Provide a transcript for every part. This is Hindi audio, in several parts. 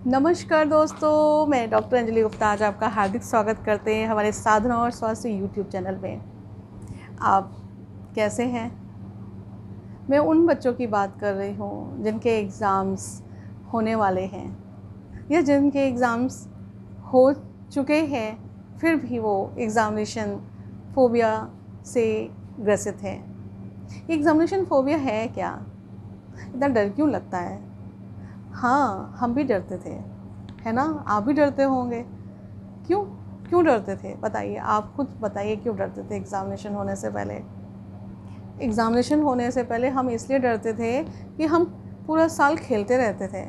नमस्कार दोस्तों, मैं डॉक्टर अंजलि गुप्ता आज आपका हार्दिक स्वागत करते हैं हमारे साधना और स्वास्थ्य यूट्यूब चैनल में। आप कैसे हैं? मैं उन बच्चों की बात कर रही हूँ जिनके एग्ज़ाम्स होने वाले हैं या जिनके एग्ज़ाम्स हो चुके हैं, फिर भी वो एग्ज़ामिनेशन फ़ोबिया से ग्रसित हैं। एग्ज़ामिनेशन फ़ोबिया है क्या? इतना डर क्यों लगता है? हाँ, हम भी डरते थे, है ना? आप भी डरते होंगे। क्यों क्यों डरते थे? बताइए, आप खुद बताइए क्यों डरते थे एग्ज़ामिनेशन होने से पहले? एग्ज़ामिनेशन होने से पहले हम इसलिए डरते थे कि हम पूरा साल खेलते रहते थे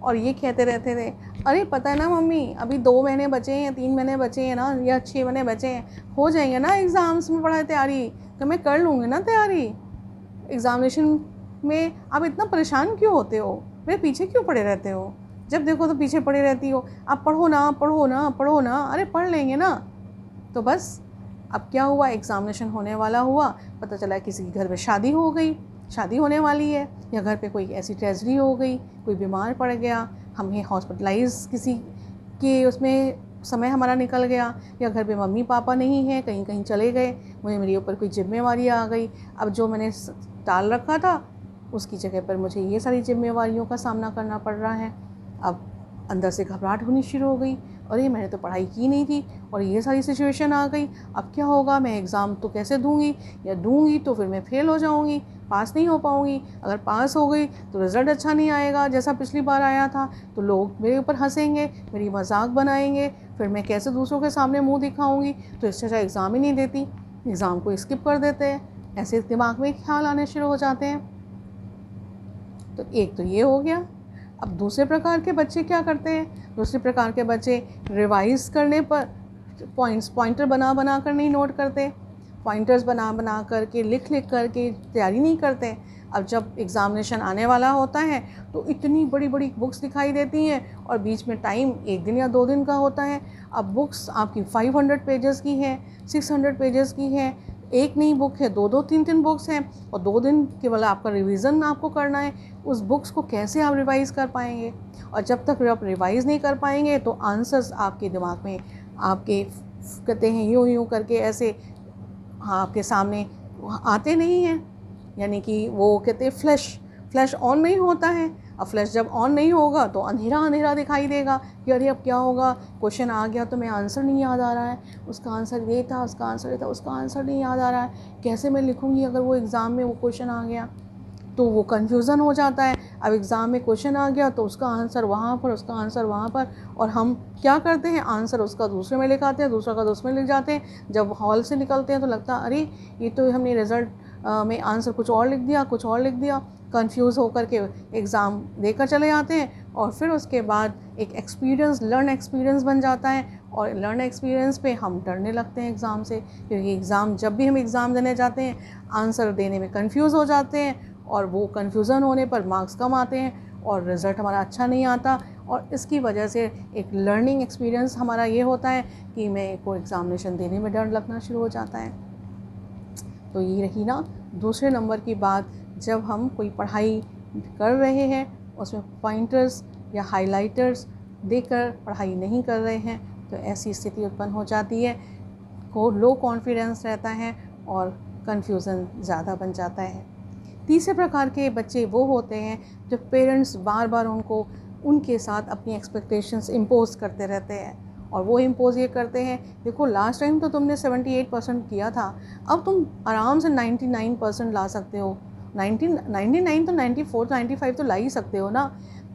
और ये कहते रहते थे, अरे पता है ना मम्मी, अभी 2 महीने बचे हैं या 3 महीने बचे हैं ना, या 6 महीने बचे हैं, हो जाएंगे ना एग्ज़ाम्स में पढ़ाई तैयारी, तो मैं कर लूँगी ना तैयारी। एग्ज़ामिनेशन में आप इतना परेशान क्यों होते हो? मेरे पीछे क्यों पड़े रहते हो? जब देखो तो पीछे पड़े रहती हो। आप पढ़ो ना, पढ़ो ना, पढ़ो ना। अरे पढ़ लेंगे ना। तो बस अब क्या हुआ, एग्ज़ामिनेशन होने वाला हुआ, पता चला किसी के घर में शादी हो गई, शादी होने वाली है, या घर पे कोई ऐसी ट्रेजेडी हो गई, कोई बीमार पड़ गया, हमें हॉस्पिटलाइज़ किसी के उसमें समय हमारा निकल गया, या घर पे मम्मी पापा नहीं हैं, कहीं कहीं चले गए, मुझे मेरे ऊपर कोई ज़िम्मेवारी आ गई। अब जो मैंने टाल रखा था उसकी जगह पर मुझे ये सारी ज़िम्मेवारियों का सामना करना पड़ रहा है। अब अंदर से घबराहट होनी शुरू हो गई, अरे मैंने तो पढ़ाई की नहीं थी और ये सारी सिचुएशन आ गई, अब क्या होगा, मैं एग्ज़ाम तो कैसे दूंगी, या दूंगी तो फिर मैं फ़ेल हो जाऊंगी, पास नहीं हो पाऊंगी। अगर पास हो गई तो रिज़ल्ट अच्छा नहीं आएगा जैसा पिछली बार आया था, तो लोग मेरे ऊपर हंसेंगे, मेरी मजाक बनाएंगे, फिर मैं कैसे दूसरों के सामने मुँह दिखाऊँगी। तो इससे अच्छा एग्ज़ाम ही नहीं देती, एग्ज़ाम को स्किप कर देते हैं। ऐसे दिमाग में ख्याल आने शुरू हो जाते हैं। तो एक तो ये हो गया। अब दूसरे प्रकार के बच्चे क्या करते हैं? दूसरे प्रकार के बच्चे रिवाइज़ करने पर पॉइंटर बना बना कर नहीं नोट करते, पॉइंटर्स बना बना करके लिख लिख करके तैयारी नहीं करते। अब जब एग्ज़ामिनेशन आने वाला होता है तो इतनी बड़ी बड़ी बुक्स दिखाई देती हैं और बीच में टाइम 1 दिन या 2 दिन का होता है। अब बुक्स आपकी 500 पेजेस की है, 600 पेजेस की है, एक नई बुक है, 2-2 3-3 बुक्स हैं, और 2 दिन केवल आपका रिवीजन आपको करना है। उस बुक्स को कैसे आप रिवाइज़ कर पाएंगे? और जब तक आप रिवाइज़ नहीं कर पाएंगे तो आंसर्स आपके दिमाग में आपके कहते हैं यूँ यूँ करके ऐसे आपके सामने आते नहीं हैं। यानी कि वो कहते हैं फ्लैश ऑन नहीं होता है। अब फ्लैश जब ऑन नहीं होगा तो अंधेरा अंधेरा दिखाई देगा कि अरे अब क्या होगा, क्वेश्चन आ गया तो मैं आंसर नहीं याद आ रहा है, उसका आंसर ये था, उसका आंसर ये था, उसका आंसर नहीं याद आ रहा है, कैसे मैं लिखूँगी अगर वो एग्ज़ाम में वो क्वेश्चन आ गया। तो वो कन्फ्यूज़न हो जाता है। अब एग्ज़ाम में क्वेश्चन आ गया तो उसका आंसर वहाँ पर, उसका आंसर वहाँ पर, और हम क्या करते हैं, आंसर उसका दूसरे में लिख आते हैं, दूसरा का दूसरे में लिख जाते हैं। जब हॉल से निकलते हैं तो लगता है अरे ये तो हमने रिज़ल्ट में आंसर कुछ और लिख दिया, कुछ और लिख दिया। कन्फ्यूज़ होकर के एग्ज़ाम देकर चले जाते हैं, और फिर उसके बाद एक लर्न एक्सपीरियंस बन जाता है, और लर्न एक्सपीरियंस पे हम डरने लगते हैं एग्ज़ाम से, क्योंकि जब भी हम एग्ज़ाम देने जाते हैं आंसर देने में कन्फ्यूज़ हो जाते हैं, और वो कन्फ्यूज़न होने पर मार्क्स कम आते हैं और रिज़ल्ट हमारा अच्छा नहीं आता। और इसकी वजह से एक लर्निंग एक्सपीरियंस हमारा ये होता है कि मेरे को एग्ज़ामिनेशन देने में डर लगना शुरू हो जाता है। तो ये रही ना दूसरे नंबर की बात, जब हम कोई पढ़ाई कर रहे हैं उसमें पॉइंटर्स या हाइलाइटर्स देकर पढ़ाई नहीं कर रहे हैं, तो ऐसी स्थिति उत्पन्न हो जाती है, को लो कॉन्फिडेंस रहता है और कन्फ्यूज़न ज़्यादा बन जाता है। तीसरे प्रकार के बच्चे वो होते हैं जो पेरेंट्स बार बार उनके साथ अपनी एक्सपेक्टेशंस इम्पोज करते रहते हैं, और वो इम्पोज ये करते हैं, देखो लास्ट टाइम तो तुमने 78% किया था, अब तुम आराम से 99% ला सकते हो। 99 तो 94 तो 95 तो ला ही सकते हो ना।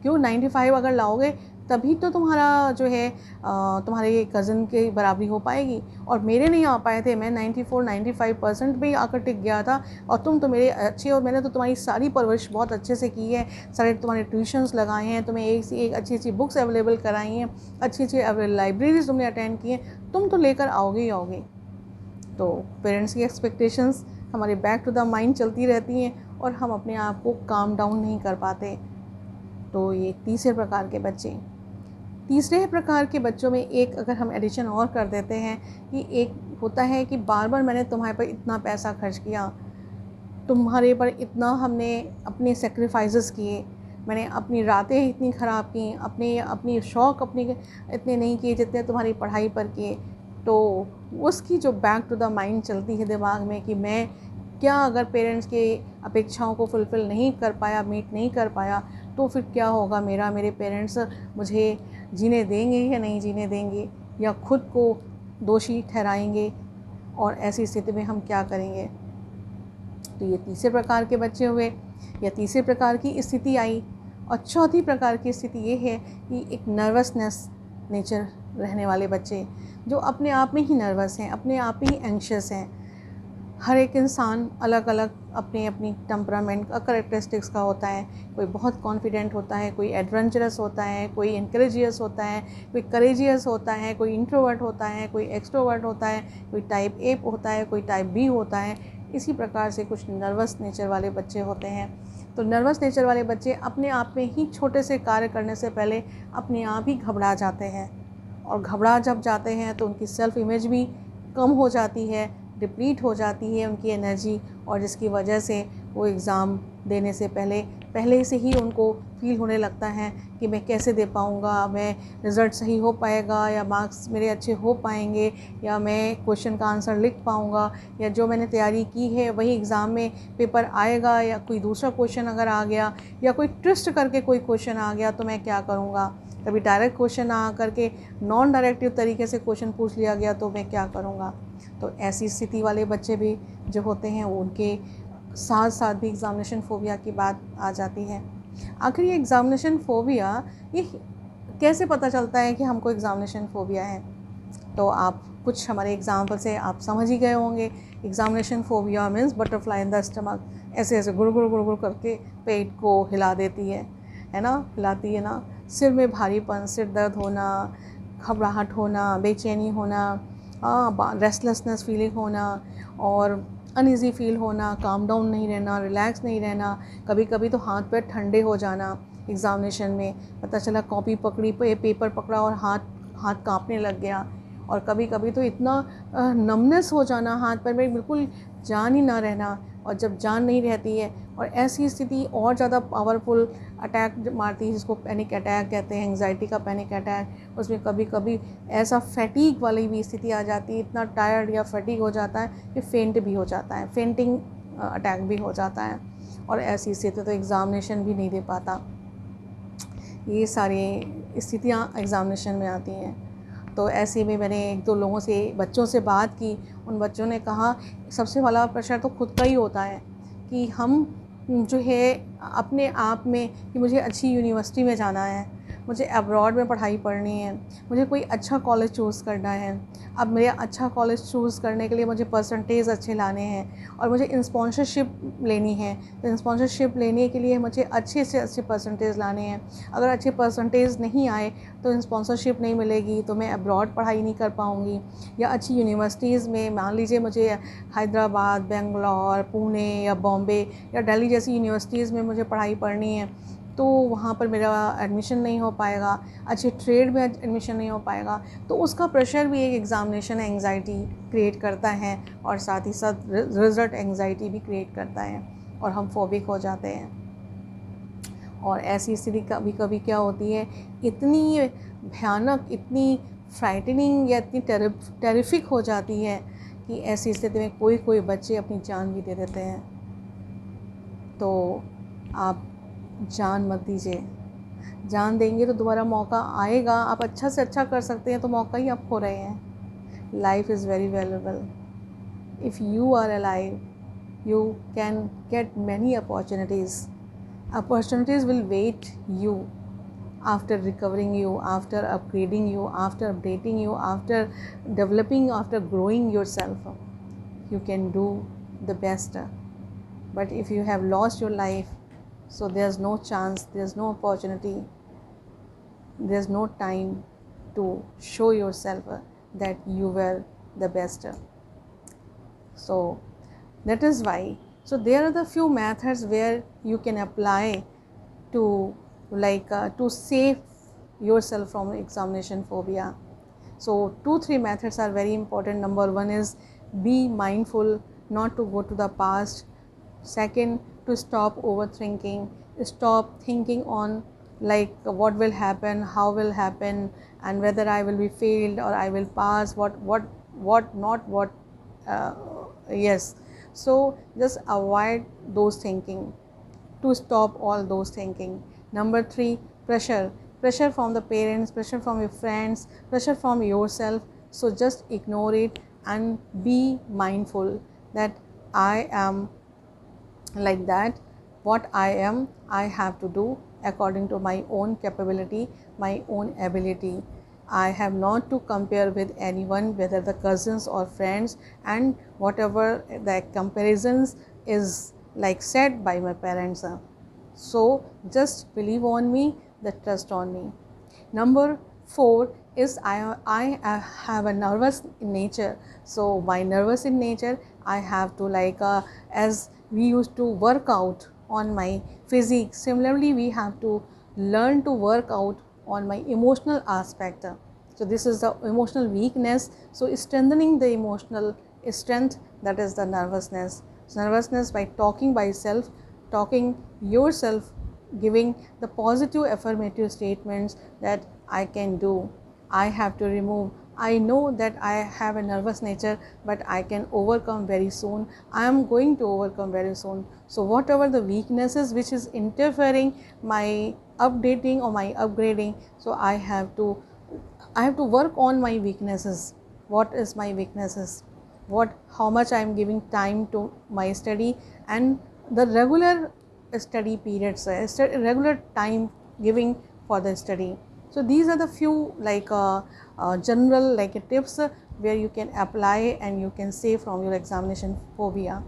क्यों 95 अगर लाओगे तभी तो तुम्हारा जो है तुम्हारे कज़न के बराबरी हो पाएगी, और मेरे नहीं आ पाए थे, मैं 94-95% भी आकर टिक गया था, और तुम तो मेरे अच्छे, और मैंने तो तुम्हारी सारी परवरिश बहुत अच्छे से की है, सारे तुम्हारे ट्यूशन्स लगाए हैं, तुम्हें एक से एक अच्छी अच्छी बुक्स अवेलेबल कराई हैं, अच्छी अच्छी लाइब्रेरीज तुमने अटेंड की हैं, तुम तो लेकर आओगे ही आओगे। तो पेरेंट्स की एक्सपेक्टेशंस हमारे बैक टू द माइंड चलती रहती हैं और हम अपने आप को काम डाउन नहीं कर पाते। तो ये तीसरे प्रकार के बच्चों में एक अगर हम एडिशन और कर देते हैं कि एक होता है कि बार बार मैंने तुम्हारे पर इतना पैसा खर्च किया, तुम्हारे पर इतना हमने अपने सेक्रीफाइसेस किए, मैंने अपनी रातें इतनी ख़राब की, अपनी शौक़ अपने इतने नहीं किए जितने तुम्हारी पढ़ाई पर किए। तो उसकी जो बैक टू द माइंड चलती है दिमाग में कि मैं क्या अगर पेरेंट्स के अपेक्षाओं को फुलफ़िल नहीं कर पाया, मीट नहीं कर पाया, तो फिर क्या होगा मेरे पेरेंट्स मुझे जीने देंगे या नहीं जीने देंगे, या खुद को दोषी ठहराएंगे, और ऐसी स्थिति में हम क्या करेंगे। तो ये तीसरे प्रकार के बच्चे हुए, या तीसरे प्रकार की स्थिति आई। और चौथी प्रकार की स्थिति ये है कि एक नर्वसनेस नेचर रहने वाले बच्चे, जो अपने आप में ही नर्वस हैं, अपने आप में ही एंग्शियस हैं। हर एक इंसान अलग अलग अपनी अपनी टेम्परामेंट का करेक्टरिस्टिक्स का होता है। कोई बहुत कॉन्फिडेंट होता है, कोई एडवेंचरस होता है, कोई इनकरेजियस होता है, कोई करेजियस होता है, कोई इंट्रोवर्ट होता है, कोई एक्सट्रोवर्ट होता है, कोई टाइप ए होता है, कोई टाइप बी होता है। इसी प्रकार से कुछ नर्वस नेचर वाले बच्चे होते हैं। तो नर्वस नेचर वाले बच्चे अपने आप में ही छोटे से कार्य करने से पहले अपने आप ही घबरा जाते हैं, और घबरा जब जाते हैं तो उनकी सेल्फ़ इमेज भी कम हो जाती है, डिप्लीट हो जाती है उनकी एनर्जी, और जिसकी वजह से वो एग्ज़ाम देने से पहले से ही उनको फ़ील होने लगता है कि मैं कैसे दे पाऊँगा, मैं रिज़ल्ट सही हो पाएगा, या मार्क्स मेरे अच्छे हो पाएंगे, या मैं क्वेश्चन का आंसर लिख पाऊँगा, या जो मैंने तैयारी की है वही एग्ज़ाम में पेपर आएगा, या कोई दूसरा क्वेश्चन अगर आ गया, या कोई ट्विस्ट करके कोई क्वेश्चन आ गया तो मैं क्या करूँगा। कभी डायरेक्ट क्वेश्चन आ करके नॉन डायरेक्टिव तरीके से क्वेश्चन पूछ लिया गया तो मैं क्या करूँगा। तो ऐसी स्थिति वाले बच्चे भी जो होते हैं, वो उनके साथ साथ भी एग्ज़ामिनेशन फ़ोबिया की बात आ जाती है। आखिर ये एग्ज़ामिनेशन फ़ोबिया ये कैसे पता चलता है कि हमको एग्ज़ामिनेशन फ़ोबिया है। तो आप कुछ हमारे एग्ज़ाम्पल से आप समझ ही गए होंगे। Examination phobia means butterfly in the stomach, ऐसे ऐसे गुड़ गुड़ गुड़ गुड़ करके पेट को हिला देती है ना, हिलाती है ना। सिर में भारीपन, सिर दर्द होना, घबराहट होना, बेचैनी होना, रेस्टलेसनेस फीलिंग होना, और अनईज़ी फील होना, काम डाउन नहीं रहना, रिलैक्स नहीं रहना। कभी कभी तो हाथ पैर ठंडे हो जाना एग्ज़ामिनेशन में, पता चला कॉपी पकड़ी, पेपर पकड़ा और हाथ कांपने लग गया। और कभी कभी तो इतना नमनेस हो जाना हाथ पैर में, बिल्कुल जान ही ना रहना। और जब जान नहीं रहती है और ऐसी स्थिति और ज़्यादा पावरफुल अटैक मारती है, जिसको पैनिक अटैक कहते हैं, एंग्जाइटी का पैनिक अटैक। उसमें कभी कभी ऐसा फैटीग वाली भी स्थिति आ जाती है, इतना टायर्ड या फैटीग हो जाता है कि फेंट भी हो जाता है, फेंटिंग अटैक भी हो जाता है। और ऐसी स्थिति तो एग्ज़ामिनेशन भी नहीं दे पाता। ये सारी स्थितियाँ एग्ज़ामिनेशन में आती हैं। तो ऐसे में मैंने एक दो लोगों से, बच्चों से बात की। उन बच्चों ने कहा सबसे बड़ा प्रेशर तो खुद का ही होता है कि हम जो है अपने आप में, कि मुझे अच्छी यूनिवर्सिटी में जाना है, मुझे अब्रॉड में पढ़ाई पढ़नी है, मुझे कोई अच्छा कॉलेज चूज़ करना है। अब मेरा अच्छा कॉलेज चूज़ करने के लिए मुझे परसेंटेज अच्छे लाने हैं, और मुझे स्पॉन्सरशिप लेनी है। तो स्पॉन्सरशिप लेने के लिए मुझे अच्छे से अच्छे परसेंटेज लाने हैं। अगर अच्छे परसेंटेज नहीं आए तो स्पॉन्सरशिप नहीं मिलेगी, तो मैं अब्रॉड पढ़ाई नहीं कर पाऊँगी। या अच्छी यूनिवर्सिटीज़ में, मान लीजिए मुझे हैदराबाद, बेंगलोर, पुणे या बॉम्बे या दिल्ली जैसी यूनिवर्सिटीज़ में मुझे पढ़ाई पढ़नी है, तो वहाँ पर मेरा एडमिशन नहीं हो पाएगा, अच्छे ट्रेड में एडमिशन नहीं हो पाएगा। तो उसका प्रेशर भी एक एग्ज़ामिनेशन एंग्जाइटी क्रिएट करता है, और साथ ही साथ रिज़ल्ट एंग्जाइटी भी क्रिएट करता है, और हम फोबिक हो जाते हैं। और ऐसी स्थिति कभी कभी क्या होती है, इतनी भयानक, इतनी फ्राइटनिंग या इतनी टेरिफिक हो जाती है कि ऐसी स्थिति में कोई कोई बच्चे अपनी जान भी दे देते हैं। तो आप जान मत दीजिए। जान देंगे तो दोबारा मौका आएगा, आप अच्छा से अच्छा कर सकते हैं, तो मौका ही आप खो रहे हैं। Life is very valuable. If you are alive, you can get many opportunities. Opportunities will wait you after recovering you, after upgrading you, after updating you, after developing, after growing yourself. You can do the best. But if you have lost your life, so there's no chance, there's no opportunity, there's no time to show yourself that you were the best. So that is why, so there are the few methods where you can apply to to save yourself from examination phobia. So 2-3 methods are very important. Number 1 is be mindful not to go to the past. Second, to stop overthinking. stop thinking on like what will happen, how will happen, and whether I will be failed or I will pass, what not what yes. So just avoid those thinking, to stop all those thinking. Number 3, pressure from the parents, pressure from your friends, pressure from yourself. So just ignore it and be mindful that I am like that. What I am, I have to do according to my own capability, my own ability. I have not to compare with anyone, whether the cousins or friends, and whatever the comparisons is like said by my parents. So just believe on me, the trust on me. Number 4 is I have a nervous in nature. So my nervous in nature, I have to like as we used to work out on my physique, similarly we have to learn to work out on my emotional aspect. So this is the emotional weakness. So strengthening the emotional strength, that is the nervousness. So nervousness by talking by self, talking yourself, giving the positive affirmative statements that I can do, I have to remove, I know that I have a nervous nature, but I can overcome very soon, I am going to overcome very soon. So whatever the weaknesses which is interfering my updating or my upgrading, so I have to work on my weaknesses. What is my weaknesses, what, how much I am giving time to my study, and the regular study periods, regular time giving for the study. So these are the few like general like tips where you can apply and you can save from your examination phobia.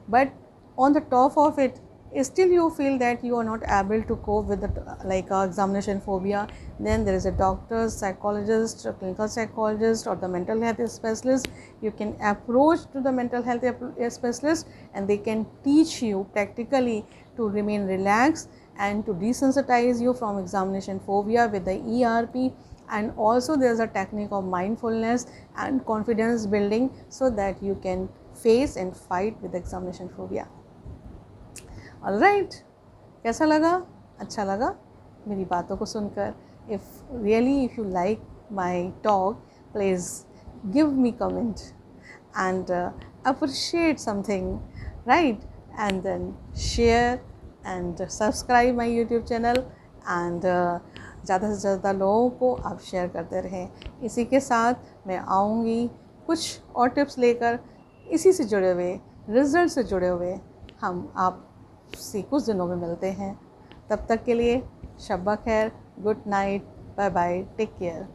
But on the top of it, still you feel that you are not able to cope with the like examination phobia, then there is a doctor, psychologist, a clinical psychologist, or the mental health specialist. You can approach to the mental health specialist, and they can teach you practically to remain relaxed and to desensitize you from examination phobia with the ERP. And also there is a technique of mindfulness and confidence building, so that you can face and fight with examination phobia. Alright, कैसा लगा? अच्छा लगा मेरी बातों को सुनकर? If really if you like my talk, please give me comment and appreciate something, right? And then share and subscribe my YouTube channel, and ज़्यादा से ज़्यादा लोगों को आप शेयर करते रहें। इसी के साथ मैं आऊँगी कुछ और टिप्स लेकर, इसी से जुड़े हुए, रिज़ल्ट से जुड़े हुए। हम आप से कुछ दिनों में मिलते हैं। तब तक के लिए शब्बा खैर, good night, bye bye, take care.